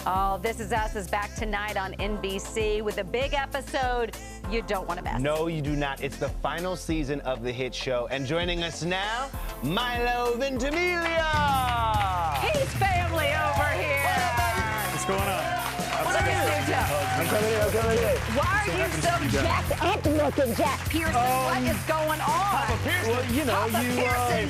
Oh, This Is Us is back tonight on NBC with a big episode you don't want to miss. No, you do not. It's the final season of the hit show. And joining us now, Milo Ventimiglia! He's family over here. What's going on? Look at you, Joe. I'm coming in. Why are you so jacked up looking, Jack Pearson? What is going on? Papa Pearson. Well, you know,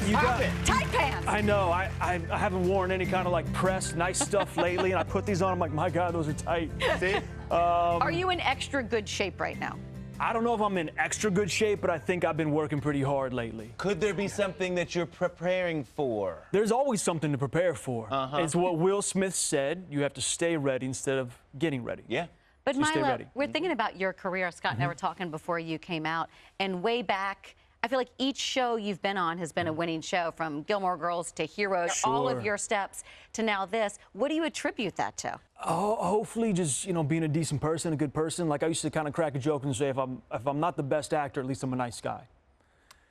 you got tight pants. I know. I haven't worn any kind of like pressed nice stuff lately, and I put these on. I'm like, my God, those are tight. See? Are you in extra good shape right now? I don't know if I'm in extra good shape, but I think I've been working pretty hard lately. Could there be something that you're preparing for? There's always something to prepare for. It's what Will Smith said. You have to stay ready instead of getting ready. Yeah. But So stay Milo, ready. we're thinking about your career. Scott and I were talking before you came out, and way back, I feel like each show you've been on has been a winning show, from Gilmore Girls to Heroes, all of your steps to now this. What do you attribute that to? Oh, hopefully just, you know, being a decent person, a good person. Like I used to kind of crack a joke and say, if I'm not the best actor, at least I'm a nice guy.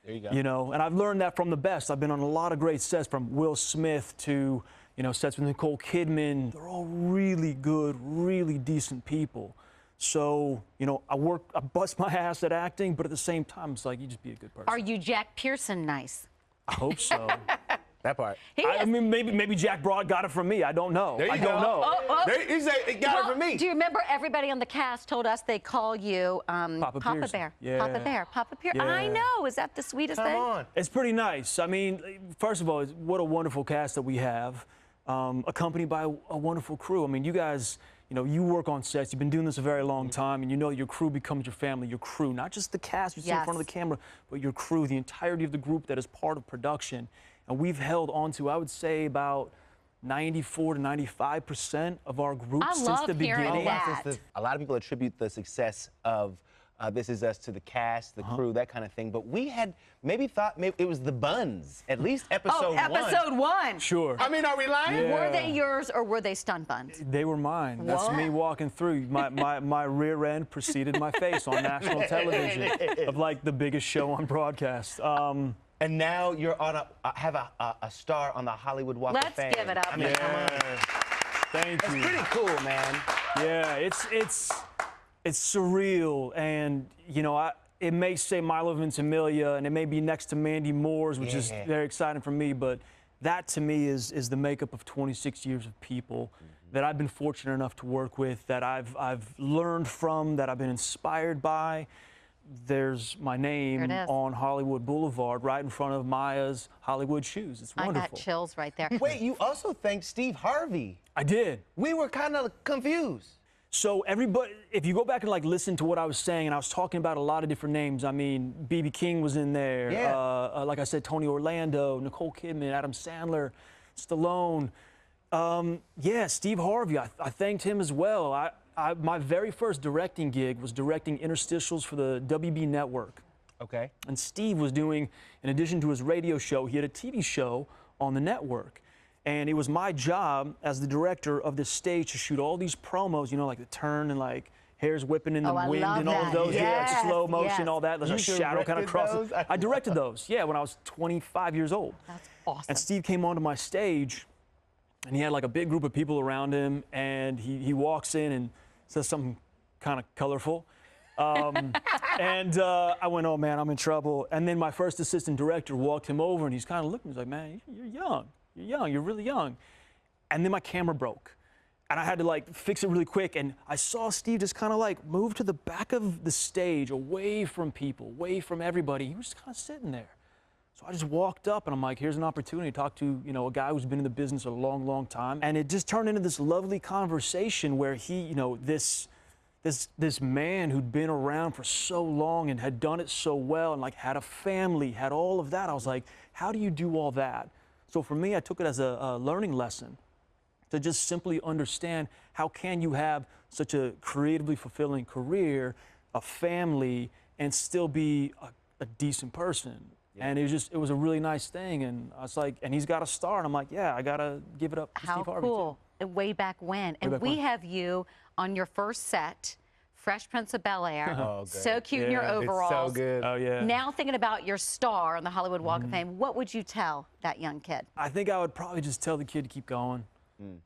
There you go. You know, and I've learned that from the best. I've been on a lot of great sets, from Will Smith to, you know, sets with Nicole Kidman. They're all really good, really decent people. So, you know, I bust my ass at acting, but at the same time, it's like, you just be a good person. Are you Jack Pearson nice? I hope so. That part. I mean, maybe Jack Broad got it from me. I don't know. There you I go. don't know. There, he said it got it from me. Do you remember everybody on the cast told us they call you Papa Pearson. Bear? Yeah. Papa Bear. Papa Pearson. Yeah. I know. Is that the sweetest Come thing? on. It's pretty nice. I mean, first of all, what a wonderful cast that we have, accompanied by a wonderful crew. I mean, you guys, you know, you work on sets. You've been doing this a very long time, and you know your crew becomes your family, your crew, not just the cast you see in front of the camera, but your crew, the entirety of the group that is part of production. And we've held on to, I would say, about 94 to 95% of our group since the beginning. That. A lot of people attribute the success of This Is Us to the cast, the crew, that kind of thing. But we had maybe thought it was the buns, at least episode one. Episode one. Sure. I mean, are we lying? Yeah. Were they yours or were they stunt buns? They were mine. That's me walking through. My rear end preceded my face on national television of like the biggest show on broadcast. And now you're on have a star on the Hollywood Walk of Fame. Let's give it up. I mean, come on. Thank you. It's pretty cool, man. Yeah, it's surreal, and you know, it may say Milo Ventimiglia, and it may be next to Mandy Moore's, which is very exciting for me. But that to me is the makeup of 26 years of people that I've been fortunate enough to work with, that I've learned from, that I've been inspired by. There's my name on Hollywood Boulevard, right in front of Maya's Hollywood shoes. It's wonderful. I got chills right there. Wait, you also thanked Steve Harvey. I did. We were kind of confused. So everybody, if you go back and like listen to what I was saying, and I was talking about a lot of different names. I mean, B.B. King was in there. Yeah. Like I said, Tony Orlando, Nicole Kidman, Adam Sandler, Stallone. Yeah, Steve Harvey. I thanked him as well. My very first directing gig was directing interstitials for the WB network. Okay. And Steve was doing, in addition to his radio show, he had a TV show on the network. And it was my job as the director of this stage to shoot all these promos, you know, like the turn and like hair's whipping in the wind and all of those. Yes, Yeah, slow motion, all that. There's a shadow kind of crosses. I directed those, yeah, when I was 25 years old. That's awesome. And Steve came onto my stage, and he had like a big group of people around him, and he walks in and says something kind of colorful. And I went, oh man, I'm in trouble. And then my first assistant director walked him over, and he's kind of looking, he's like, man, you're young. You're young, you're really young. And then my camera broke. And I had to like fix it really quick. And I saw Steve just kind of like move to the back of the stage, away from people, away from everybody. He was just kind of sitting there. So I just walked up and I'm like, here's an opportunity to talk to, you know, a guy who's been in the business a long, long time. And it just turned into this lovely conversation where he, you know, this man who'd been around for so long and had done it so well and like had a family, had all of that. I was like, how do you do all that? So for me, I took it as a learning lesson to just simply understand how can you have such a creatively fulfilling career, a family, and still be a decent person. Yeah. And it was a really nice thing. And I was like, and he's got a star. And I'm like, yeah, I got to give it up to Steve Harvey. How cool. Way back when. And we have you on your first set, Fresh Prince of Bel-Air. Oh, so cute in your overalls. It's so good. Oh, yeah. Now thinking about your star on the Hollywood Walk of Fame, what would you tell that young kid? I think I would probably just tell the kid to keep going.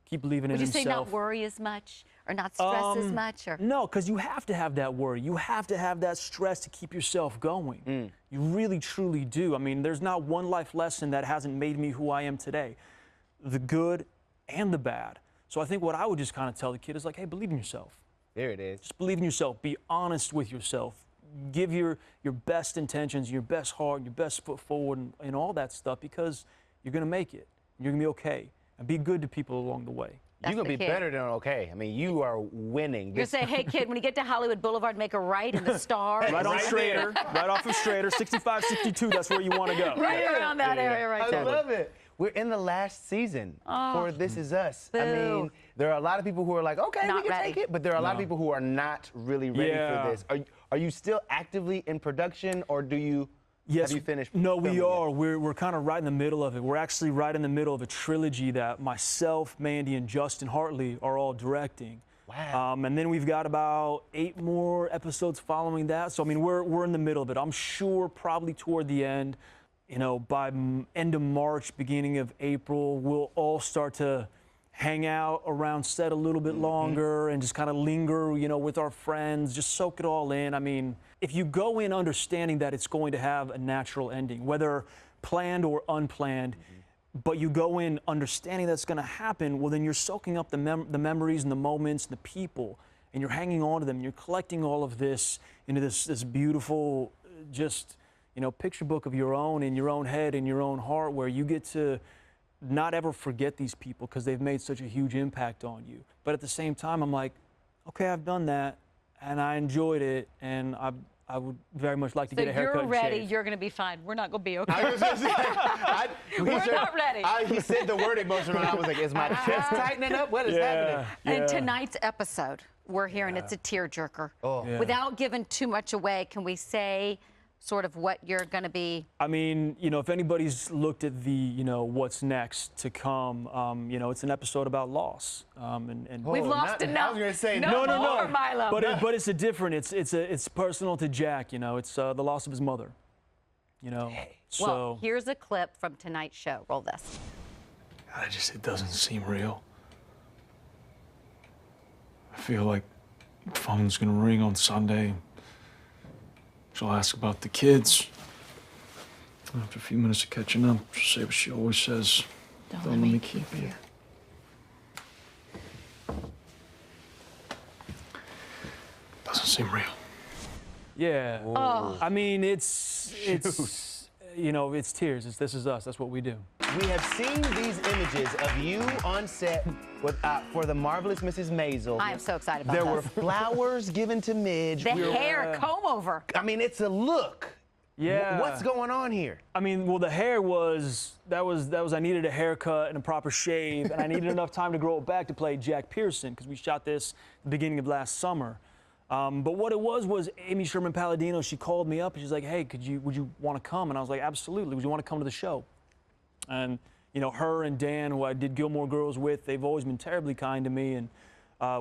keep believing in Would you himself. say not worry as much or not stress as much? Or? No, because you have to have that worry. You have to have that stress to keep yourself going. You really, truly do. I mean, there's not one life lesson that hasn't made me who I am today, the good and the bad. So I think what I would just kind of tell the kid is like, hey, believe in yourself. There it is. Just believe in yourself. Be honest with yourself. Give your best intentions, your best heart, your best foot forward, and all that stuff, because you're going to make it. You're going to be okay. And be good to people along the way. You're going to be better than okay. I mean, you are winning. You're going to say, hey, kid, when you get to Hollywood Boulevard, make a right in the Star. Right on Strader. Right off of Strader. 65, 62, that's where you want to go. Right around that area right there. I love it. We're in the last season for This Is Us. I mean, there are a lot of people who are like, okay, we can take it, but there are a lot of people who are not really ready for this. Are you still actively in production, or do you? Yes. Have you finished? No, we are. We're kind of right in the middle of it. We're actually right in the middle of a trilogy that myself, Mandy, and Justin Hartley are all directing. Wow. And then we've got about 8 more episodes following that. So I mean, we're in the middle of it. I'm sure probably toward the end, you know, by end of March, beginning of April, we'll all start to hang out around set a little bit longer and just kind of linger, you know, with our friends, just soak it all in. I mean, if you go in understanding that it's going to have a natural ending, whether planned or unplanned, but you go in understanding that's going to happen, well, then you're soaking up the memories and the moments and the people, and you're hanging on to them. You're collecting all of this into this beautiful, just, you know, picture book of your own in your own head and your own heart, where you get to not ever forget these people because they've made such a huge impact on you. But at the same time, I'm like, okay, I've done that, and I enjoyed it, and I would very much like to get a haircut. So you're ready, and shave. You're going to be fine. We're not going to be okay. I was gonna say, We're not ready. He said the word emotional, and I was like, is my chest tightening up? What is happening? And tonight's episode, we're hearing it's a tearjerker. Without giving too much away, can we say sort of what you're going to be? I mean, you know, if anybody's looked at the, you know, what's next to come, you know, it's an episode about loss. We've lost enough. I was going to say, no more, Milo. But it's a different. It's personal to Jack. You know, it's the loss of his mother. You know, so. Well, here's a clip from tonight's show. Roll this. It doesn't seem real. I feel like the phone's gonna ring on Sunday. She'll ask about the kids. After a few minutes of catching up, she'll say what she always says. Don't let me keep you. Doesn't seem real. Yeah. Oh. I mean, it's you know, it's tears. It's This Is Us. That's what we do. We have seen these images of you on set with, for the Marvelous Mrs. Maisel. I am so excited about There this. were flowers given to Midge. The hair, comb over. I mean, it's a look. Yeah. What's going on here? I mean, well, the hair was I needed a haircut and a proper shave, and I needed enough time to grow it back to play Jack Pearson, because we shot this at the beginning of last summer. But what it was Amy Sherman Palladino, she called me up and she's like, hey, would you want to come? And I was like, absolutely. Would you want to come to the show? And, you know, her and Dan, who I did Gilmore Girls with, they've always been terribly kind to me. And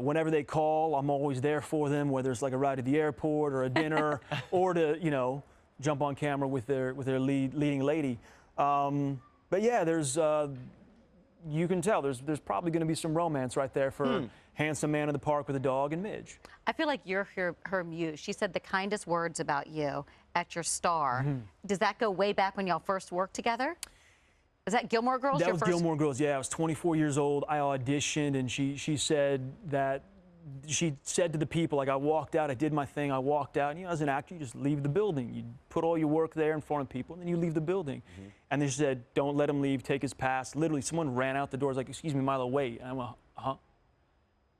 whenever they call, I'm always there for them, whether it's like a ride to the airport or a dinner or to, you know, jump on camera with their leading lady. But yeah, there's, you can tell, there's probably going to be some romance right there for handsome man in the park with a dog and Midge. I feel like you're her muse. She said the kindest words about you at your Star. Does that go way back when y'all first worked together? Was that Gilmore Girls? That was Gilmore Girls, yeah. I was 24 years old. I auditioned, and she said that, she said to the people, like, I walked out, I did my thing, I walked out. And, you know, as an actor, you just leave the building. You put all your work there in front of people, and then you leave the building. And they said, don't let him leave, take his pass. Literally, someone ran out the door, was like, excuse me, Milo, wait. And I went, huh?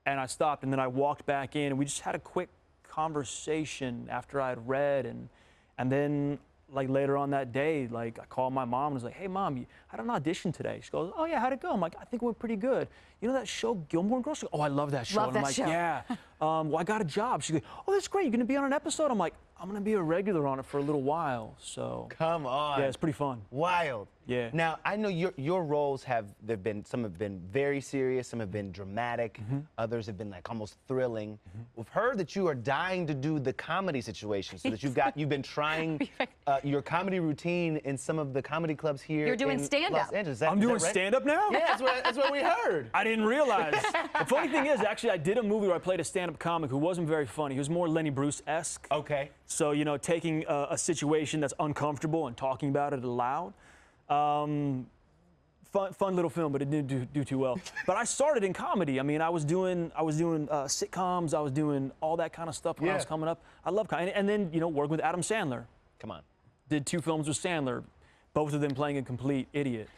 And I stopped, and then I walked back in, and we just had a quick conversation after I had read, and then, like, later on that day, like, I called my mom and was like, hey, Mom, I had an audition today. She goes, oh, yeah, how'd it go? I'm like, I think it went pretty good. You know that show, Gilmore Girls? She goes, oh, I love that show. Love and I'm that like, show. yeah. Well, I got a job. She goes, oh, that's great. You're going to be on an episode? I'm like, I'm going to be a regular on it for a little while. So. Come on. Yeah, it's pretty fun. Wild. Yeah. Now, I know your roles some have been very serious, some have been dramatic, others have been like almost thrilling. We've heard that you are dying to do the comedy situation, so that you've been trying your comedy routine in some of the comedy clubs here. You're doing stand-up. Los Angeles. I'm doing stand-up now? Yeah, that's what we heard. I didn't realize. The funny thing is, actually, I did a movie where I played a stand-up comic who wasn't very funny. He was more Lenny Bruce-esque. Okay. So, you know, taking a situation that's uncomfortable and talking about it aloud. Fun little film, but it didn't do too well. But I started in comedy. I mean, I was doing sitcoms. I was doing all that kind of stuff when I was coming up. I love comedy. And then, you know, working with Adam Sandler. Come on. Did 2 films with Sandler, both of them playing a complete idiot.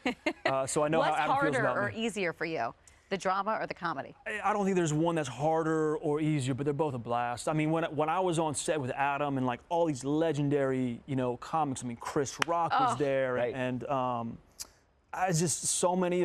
So I know how Adam feels about me. What's harder or easier for you, the drama or the comedy? I don't think there's one that's harder or easier, but they're both a blast. I mean, when I was on set with Adam and like all these legendary, you know, comics. I mean, Chris Rock was there, and I just so many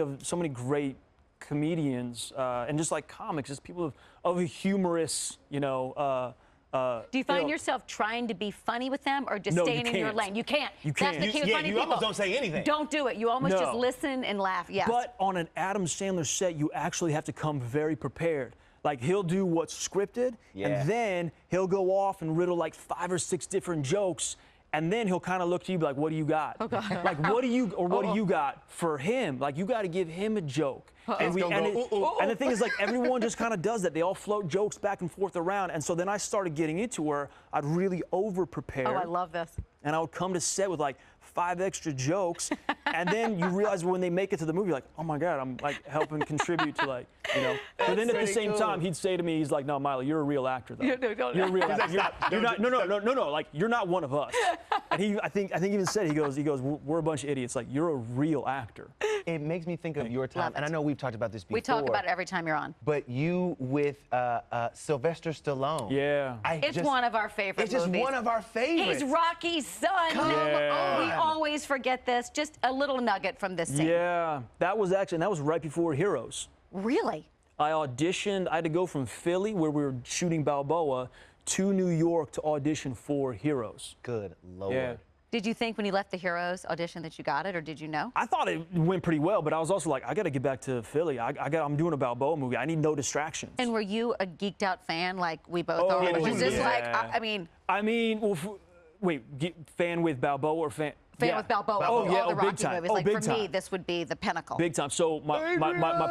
great comedians and just like comics, just people of a humorous, you know. Do you find yourself trying to be funny with them or just staying in your lane? You can't. You can't. That's the key with funny you people. almost don't say anything. Don't do it. You almost just listen and laugh. Yes. But on an Adam Sandler set, you actually have to come very prepared. Like, he'll do what's scripted, and then he'll go off and riddle like 5 or 6 different jokes, and then he'll kind of look to you like, what do you got? Oh, God. Like, what do you got for him? Like, you got to give him a joke. And the thing is, like, everyone just kind of does that. They all float jokes back and forth around. And so then I started getting into where I'd really over-prepare. Oh, I love this. And I would come to set with like 5 extra jokes, and then you realize when they make it to the movie, like, oh my God, I'm like helping contribit to, like, you know. But then at the same time, he'd say to me, he's like, no, Milo, you're a real actor though. You're a real actor. You're not. No. Like, you're not one of us. And I think even said, he goes, we're a bunch of idiots. Like, you're a real actor. It makes me think of your time, and I know we've talked about this before. We talk about it every time you're on. But you with Sylvester Stallone. Yeah. It's one of our favorite movies. It's just one of our favorites. He's Rocky's son. Come on. We always forget this. Just a little nugget from this scene. Yeah. That was right before Heroes. Really? I auditioned. I had to go from Philly, where we were shooting Balboa, to New York to audition for Heroes. Good Lord. Yeah. Did you think when you left the Heroes audition that you got it, or did you know? I thought it went pretty well, but I was also like, I got to get back to Philly. I'm doing a Balboa movie. I need no distractions. And were you a geeked out fan like we both are? yeah, Was this like, I mean, well, wait, fan with Balboa or fan? Fan with Balboa. Oh, yeah, all the big Rocky time. movies. Oh, like big for time. me, this would be the pinnacle. Big time. So my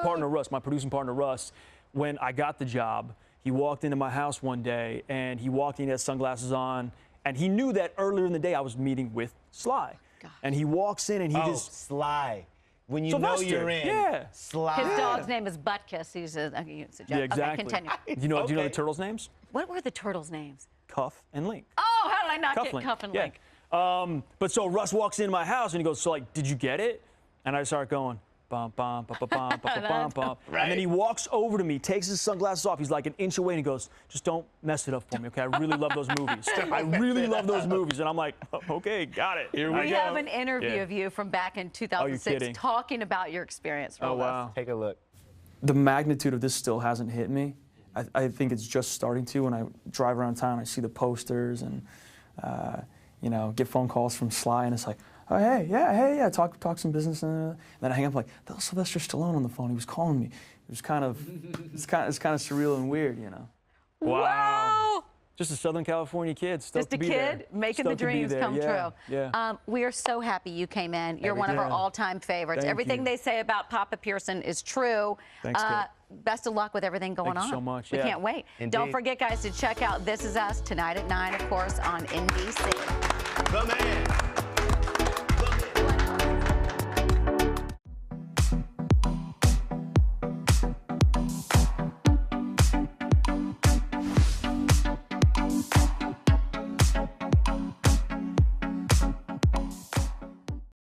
partner Russ, my producing partner Russ, when I got the job, he walked into my house one day, and he walked in, he had sunglasses on, and he knew that earlier in the day I was meeting with Sly. God. And he walks in and he just... Sly. When you Sylvester, know you're in. yeah. Sly. His dog's name is Butkus. He's a joke. Yeah, exactly. Okay, continue. Do you know the turtles' names? What were the turtles' names? Cuff and Link. Oh, how did I not Cuff get Cuff and yeah. Link? But so Russ walks into my house and he goes, so like, did you get it? And I start going, bum, bum, bum, bum, bum, bum, bum, bum. And then he walks over to me, takes his sunglasses off. He's like an inch away and he goes, just don't mess it up for me, okay? I really love those movies. I really love those movies. And I'm like, okay, got it. Here we go. We have an interview of you from back in 2006 talking about your experience. Oh, wow. Take a look. The magnitude of this still hasn't hit me. I think it's just starting to. When I drive around town, I see the posters and, you know, get phone calls from Sly, and it's like, oh, hey, yeah, talk some business. And then I hang up like, that was Sylvester Stallone on the phone. He was calling me. It was kind of, it's kind of surreal and weird, you know. Wow. Just a Southern California kid. Just a kid making the dreams come true. Yeah. We are so happy you came in. You're one of our all-time favorites. Everything they say about Papa Pearson is true. Thanks, kid. Best of luck with everything going on. Thank you so much. We can't wait. Indeed. Don't forget, guys, to check out This Is Us tonight at 9, of course, on NBC. The man.